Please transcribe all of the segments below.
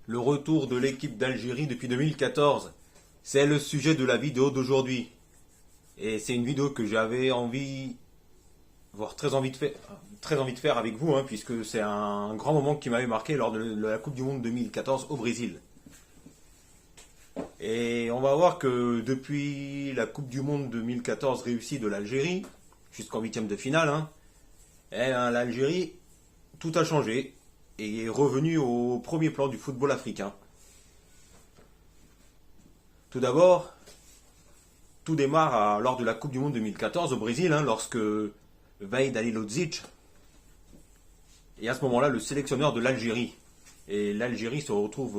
Le retour de l'équipe d'Algérie depuis 2014. C'est le sujet de la vidéo d'aujourd'hui. Et c'est une vidéo que j'avais envie, voire très envie de faire avec vous, puisque c'est un grand moment qui m'avait marqué lors de la Coupe du Monde 2014 au Brésil. Et on va voir que depuis la Coupe du Monde 2014 réussie de l'Algérie, jusqu'en huitième de finale, l'Algérie, tout a changé et est revenu au premier plan du football africain. Tout d'abord, tout démarre lors de la Coupe du Monde 2014 au Brésil, lorsque Vahid Halilhodžić est à ce moment-là le sélectionneur de l'Algérie. Et l'Algérie se retrouve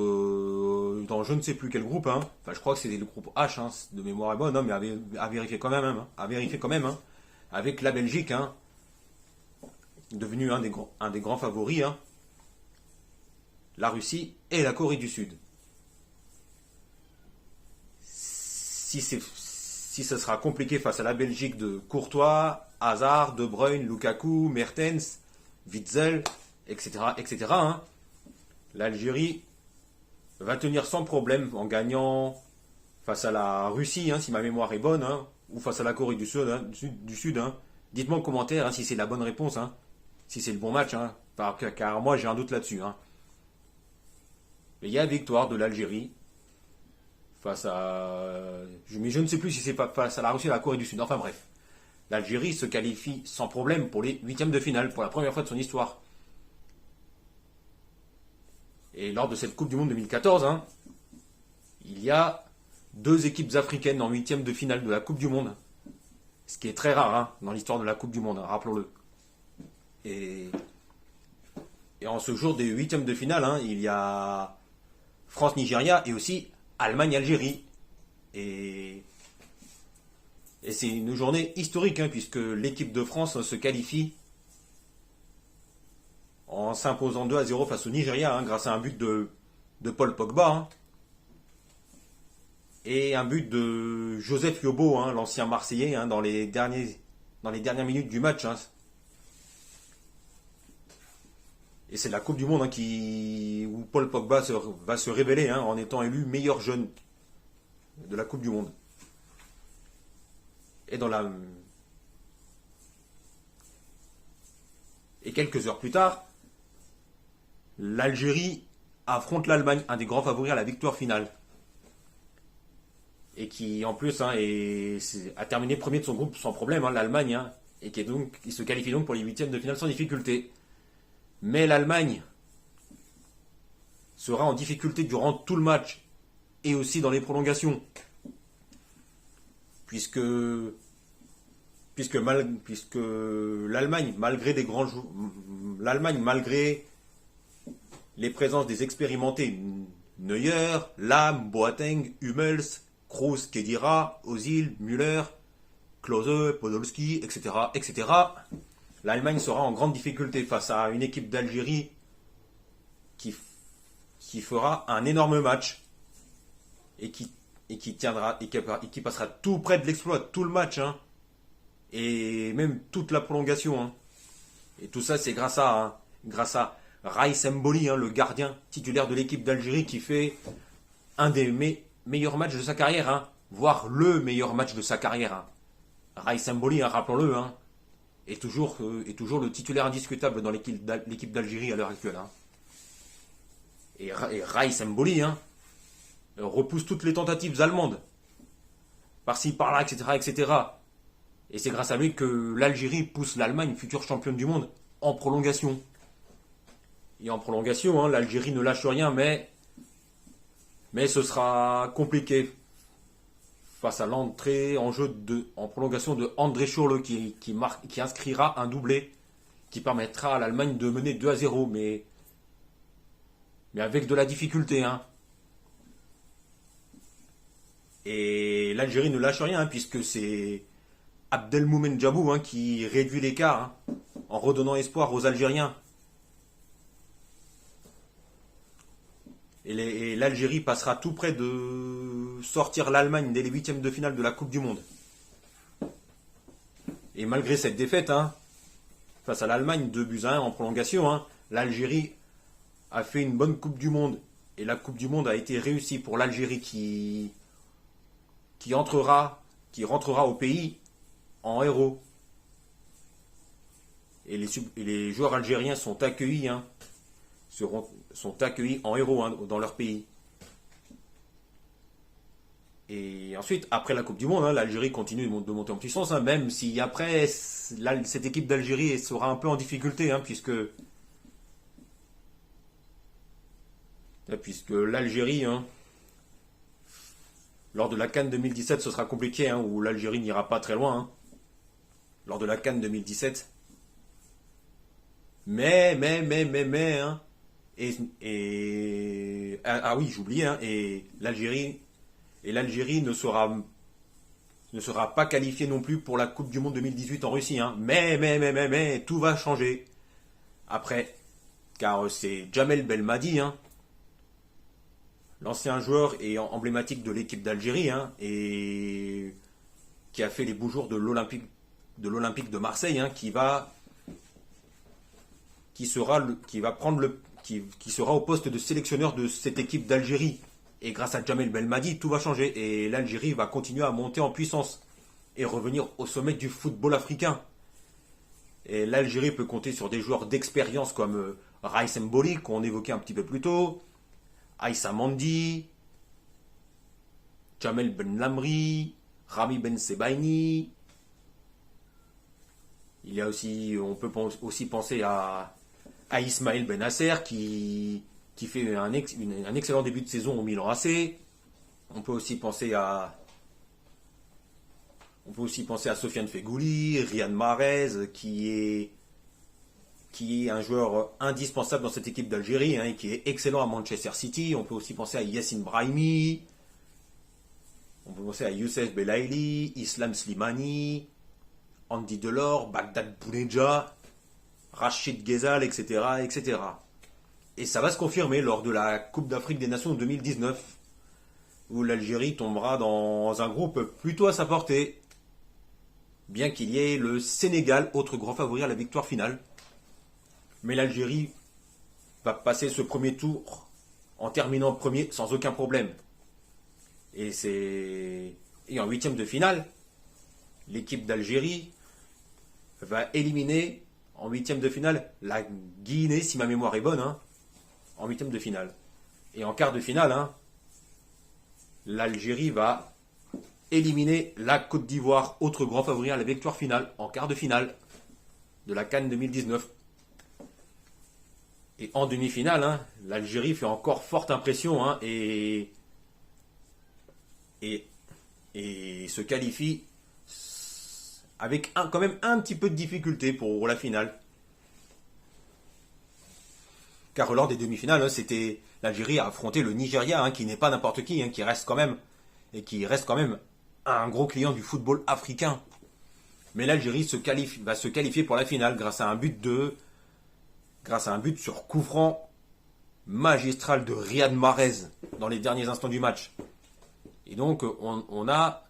dans je ne sais plus quel groupe. Enfin, je crois que c'était le groupe H, de mémoire est bonne, mais à vérifier quand même. Avec la Belgique, devenu un des grands favoris, la Russie et la Corée du Sud. Si ce sera compliqué face à la Belgique de Courtois, Hazard, De Bruyne, Lukaku, Mertens, Witzel, etc., l'Algérie va tenir sans problème en gagnant face à la Russie, si ma mémoire est bonne, ou face à la Corée du Sud. Dites-moi en commentaire si c'est la bonne réponse, si c'est le bon match, car moi j'ai un doute là-dessus. Mais il y a victoire de l'Algérie face à... Mais je ne sais plus si c'est pas face à la Russie ou à la Corée du Sud. Enfin bref, l'Algérie se qualifie sans problème pour les huitièmes de finale, pour la première fois de son histoire. Et lors de cette Coupe du Monde 2014, il y a deux équipes africaines en huitième de finale de la Coupe du Monde. Ce qui est très rare dans l'histoire de la Coupe du Monde, rappelons-le. Et en ce jour des huitièmes de finale, il y a France-Nigeria et aussi Allemagne-Algérie. Et c'est une journée historique, puisque l'équipe de France se qualifie en s'imposant 2-0 face au Nigeria, grâce à un but de Paul Pogba, et un but de Joseph Yobo, l'ancien Marseillais, dans les dernières minutes du match. Et c'est la Coupe du Monde où Paul Pogba va se révéler en étant élu meilleur jeune de la Coupe du Monde. Et quelques heures plus tard, l'Algérie affronte l'Allemagne, un des grands favoris à la victoire finale. Et qui en plus a terminé premier de son groupe sans problème, l'Allemagne, et il se qualifie donc pour les huitièmes de finale sans difficulté. Mais l'Allemagne sera en difficulté durant tout le match et aussi dans les prolongations. Puisque l'Allemagne, malgré les présences des expérimentés Neuer, Lahm, Boateng, Hummels, Kroos, Khedira, Ozil, Müller, Klose, Podolski, etc., l'Allemagne sera en grande difficulté face à une équipe d'Algérie qui fera un énorme match et qui passera tout près de l'exploit, tout le match, et même toute la prolongation. Et tout ça, c'est grâce à Raïs Mboli, le gardien titulaire de l'équipe d'Algérie, qui fait un des meilleurs matchs de sa carrière, voire le meilleur match de sa carrière. Raïs Mboli, rappelons-le, est toujours le titulaire indiscutable dans l'équipe d'Algérie à l'heure actuelle. Et Raïs Mboli repousse toutes les tentatives allemandes, par-ci, par-là, etc. Et c'est grâce à lui que l'Algérie pousse l'Allemagne, future championne du monde, en prolongation. Et en prolongation, l'Algérie ne lâche rien, mais ce sera compliqué face à l'entrée en jeu en prolongation de André Schürrle qui inscrira un doublé qui permettra à l'Allemagne de mener 2-0, mais avec de la difficulté. Et l'Algérie ne lâche rien, puisque c'est Abdelmoumen Djabou qui réduit l'écart en redonnant espoir aux Algériens. Et l'Algérie passera tout près de sortir l'Allemagne dès les huitièmes de finale de la Coupe du Monde. Et malgré cette défaite, face à l'Allemagne, 2-1 en prolongation, l'Algérie a fait une bonne Coupe du Monde Et la Coupe du Monde a été réussie pour l'Algérie qui rentrera au pays en héros. Et les joueurs algériens sont accueillis, hein, sont accueillis en héros, hein, dans leur pays. Et ensuite, après la Coupe du Monde, hein, l'Algérie continue de monter en puissance, hein, même si après, cette équipe d'Algérie sera un peu en difficulté, hein, puisque l'Algérie, hein, lors de la CAN 2017, ce sera compliqué, hein, où l'Algérie n'ira pas très loin, hein, lors de la CAN 2017. Hein, ah oui, j'oubliais, hein, et l'Algérie ne sera pas qualifiée non plus pour la Coupe du Monde 2018 en Russie, hein. Mais, tout va changer. Après, car c'est Jamel Belmadi, hein, l'ancien joueur et emblématique de l'équipe d'Algérie, hein, et qui a fait les beaux jours de l'Olympique de Marseille, hein, qui sera au poste de sélectionneur de cette équipe d'Algérie. Et grâce à Jamel Belmadi, tout va changer. Et l'Algérie va continuer à monter en puissance et revenir au sommet du football africain. Et l'Algérie peut compter sur des joueurs d'expérience comme Raïs Mboli, qu'on évoquait un petit peu plus tôt, Aïssa Mandi, Jamel Ben Lamri, Rami Ben Sebaini. On peut aussi penser à Ismaël Benasser qui fait un excellent début de saison au Milan AC. On peut aussi penser à Sofiane Feghouli, Riyad Mahrez, qui est un joueur indispensable dans cette équipe d'Algérie, hein, et qui est excellent à Manchester City. On peut aussi penser à Yassine Brahimi. On peut penser à Youssef Belaïli, Islam Slimani, Andy Delors, Bagdad Bouneja, Rachid Ghezal, etc., etc. Et ça va se confirmer lors de la Coupe d'Afrique des Nations 2019, où l'Algérie tombera dans un groupe plutôt à sa portée, bien qu'il y ait le Sénégal, autre grand favori à la victoire finale. Mais l'Algérie va passer ce premier tour en terminant premier sans aucun problème. Et en huitième de finale, l'équipe d'Algérie va éliminer en huitième de finale la Guinée, si ma mémoire est bonne, hein, en huitième de finale. Et en quart de finale, hein, l'Algérie va éliminer la Côte d'Ivoire, autre grand favori à la victoire finale, en quart de finale de la CAN 2019. Et en demi-finale, hein, l'Algérie fait encore forte impression, hein, et se qualifie avec quand même un petit peu de difficulté pour la finale. Car lors des demi-finales, hein, l'Algérie a affronté le Nigeria, hein, qui n'est pas n'importe qui, hein, qui reste quand même un gros client du football africain. Mais l'Algérie va se qualifier pour la finale grâce à un but sur coup franc magistral de Riyad Mahrez dans les derniers instants du match. Et donc on a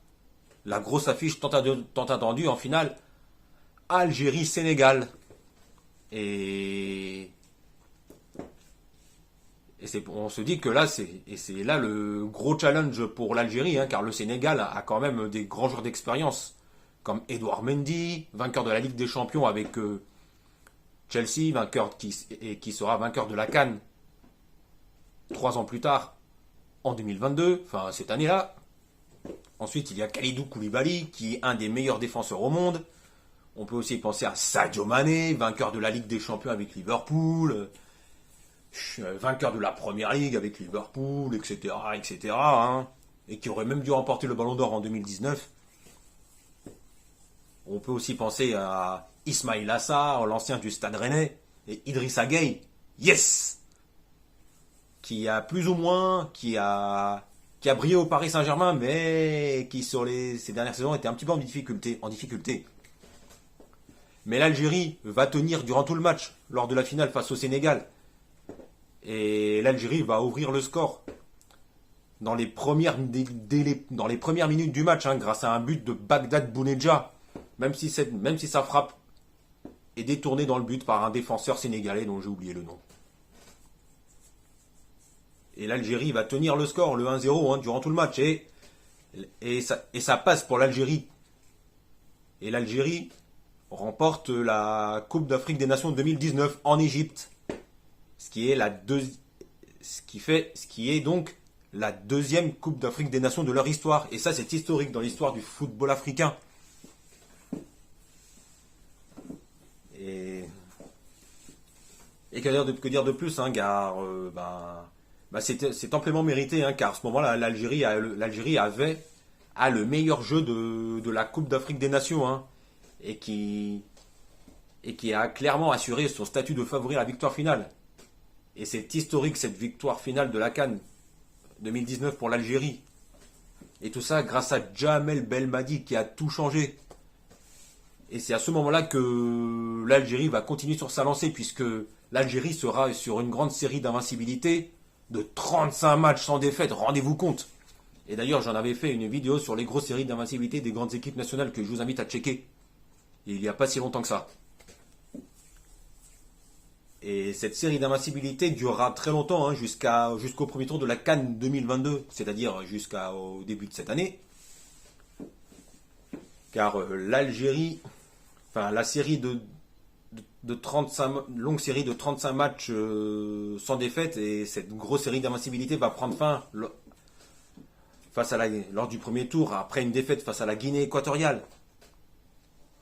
la grosse affiche tant attendue en finale, Algérie-Sénégal. On se dit que là, c'est là le gros challenge pour l'Algérie, hein, car le Sénégal a quand même des grands joueurs d'expérience, comme Edouard Mendy, vainqueur de la Ligue des Champions avec Chelsea, qui sera vainqueur de la CAN 3 ans plus tard, en 2022, enfin cette année-là. Ensuite, il y a Kalidou Koulibaly, qui est un des meilleurs défenseurs au monde. On peut aussi penser à Sadio Mané, vainqueur de la Ligue des Champions avec Liverpool, vainqueur de la Première Ligue avec Liverpool, etc., etc., hein, et qui aurait même dû remporter le Ballon d'Or en 2019. On peut aussi penser à Ismaïl Assar, l'ancien du Stade Rennais, et Idrissa Gueye, yes, qui a brillé au Paris Saint-Germain, mais qui ces dernières saisons était un petit peu en difficulté. Mais l'Algérie va tenir durant tout le match, lors de la finale face au Sénégal. Et l'Algérie va ouvrir le score dans les premières minutes du match, hein, grâce à un but de Bagdad Bouneja, même si sa frappe est détournée dans le but par un défenseur sénégalais dont j'ai oublié le nom. Et l'Algérie va tenir le score, le 1-0, durant tout le match. Et ça passe pour l'Algérie. Et l'Algérie remporte la Coupe d'Afrique des Nations 2019 en Égypte. Ce qui est donc la deuxième Coupe d'Afrique des Nations de leur histoire. Et ça, c'est historique dans l'histoire du football africain. Et que dire de plus, car c'est amplement mérité, car à ce moment-là, l'Algérie a le meilleur jeu de la Coupe d'Afrique des Nations, et qui a clairement assuré son statut de favori à la victoire finale. Et c'est historique, cette victoire finale de la CAN 2019 pour l'Algérie. Et tout ça grâce à Djamel Belmadi qui a tout changé. Et c'est à ce moment-là que l'Algérie va continuer sur sa lancée, puisque l'Algérie sera sur une grande série d'invincibilité de 35 matchs sans défaite, rendez-vous compte. Et d'ailleurs, j'en avais fait une vidéo sur les grosses séries d'invincibilité des grandes équipes nationales que je vous invite à checker. Il n'y a pas si longtemps que ça. Et cette série d'invincibilité durera très longtemps, jusqu'au premier tour de la CAN 2022, c'est-à-dire jusqu'au début de cette année. Car l'Algérie, la série de 35, longue série de 35 matchs sans défaite, et cette grosse série d'invincibilité va prendre fin lors du premier tour, après une défaite face à la Guinée équatoriale.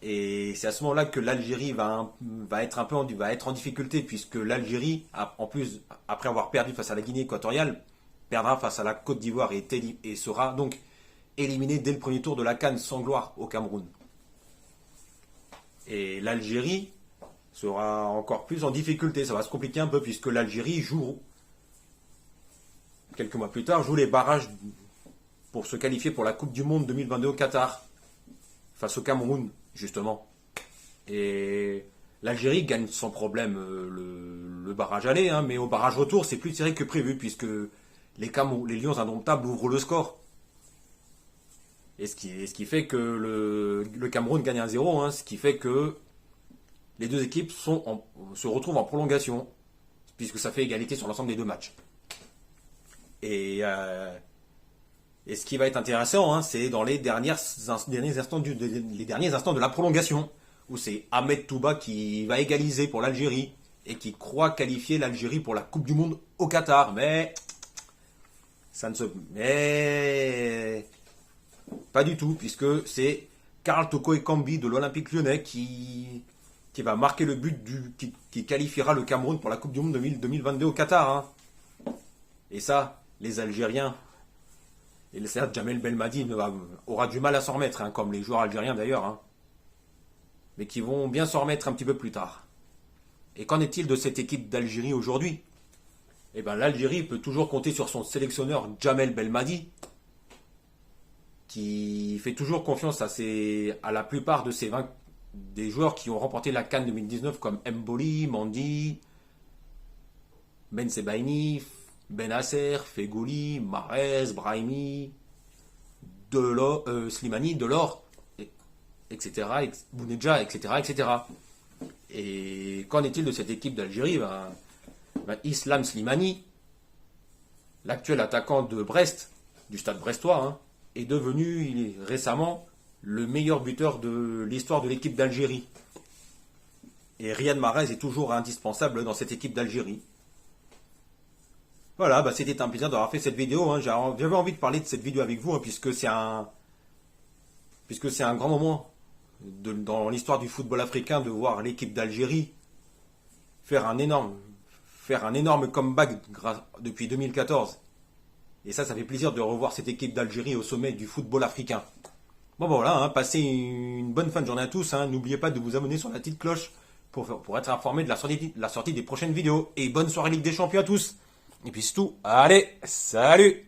Et c'est à ce moment-là que l'Algérie va être en difficulté, puisque l'Algérie, en plus, après avoir perdu face à la Guinée équatoriale, perdra face à la Côte d'Ivoire et sera donc éliminée dès le premier tour de la CAN sans gloire au Cameroun. Et l'Algérie sera encore plus en difficulté. Ça va se compliquer un peu, puisque l'Algérie quelques mois plus tard, joue les barrages pour se qualifier pour la Coupe du Monde 2022 au Qatar, face au Cameroun, justement. Et l'Algérie gagne sans problème le barrage aller, mais au barrage retour, c'est plus serré que prévu, puisque les Lions indomptables ouvrent le score. Et ce qui fait que le Cameroun gagne 1-0, ce qui fait que les deux équipes se retrouvent en prolongation, puisque ça fait égalité sur l'ensemble des deux matchs. Et ce qui va être intéressant, c'est dans les derniers instants de la prolongation, où c'est Ahmed Touba qui va égaliser pour l'Algérie et qui croit qualifier l'Algérie pour la Coupe du Monde au Qatar. Mais pas du tout, puisque c'est Karl Toko Ekambi de l'Olympique Lyonnais qui va marquer le but qui qualifiera le Cameroun pour la Coupe du Monde 2022 au Qatar. Et ça, les Algériens, et le certes Djamel Belmadi aura du mal à s'en remettre, comme les joueurs algériens d'ailleurs, mais qui vont bien s'en remettre un petit peu plus tard. Et qu'en est-il de cette équipe d'Algérie aujourd'hui ? Eh bien, l'Algérie peut toujours compter sur son sélectionneur Djamel Belmadi, qui fait toujours confiance à la plupart des joueurs qui ont remporté la CAN 2019, comme Mboli, Mandi, Ben Sebaini, Benasser, Fegouli, Mahrez, Brahimi, Slimani, Delors, etc., Bounedja, etc. Et qu'en est-il de cette équipe d'Algérie ? Islam Slimani, l'actuel attaquant de Brest, du stade brestois, est devenu récemment le meilleur buteur de l'histoire de l'équipe d'Algérie. Et Riyad Mahrez est toujours indispensable dans cette équipe d'Algérie. Voilà, c'était un plaisir d'avoir fait cette vidéo. J'avais envie de parler de cette vidéo avec vous, puisque c'est un grand moment dans l'histoire du football africain de voir l'équipe d'Algérie faire un énorme comeback depuis 2014. Et ça fait plaisir de revoir cette équipe d'Algérie au sommet du football africain. Bon, voilà, passez une bonne fin de journée à tous. N'oubliez pas de vous abonner sur la petite cloche pour être informé de la sortie des prochaines vidéos. Et bonne soirée Ligue des Champions à tous. Et puis c'est tout. Allez, salut!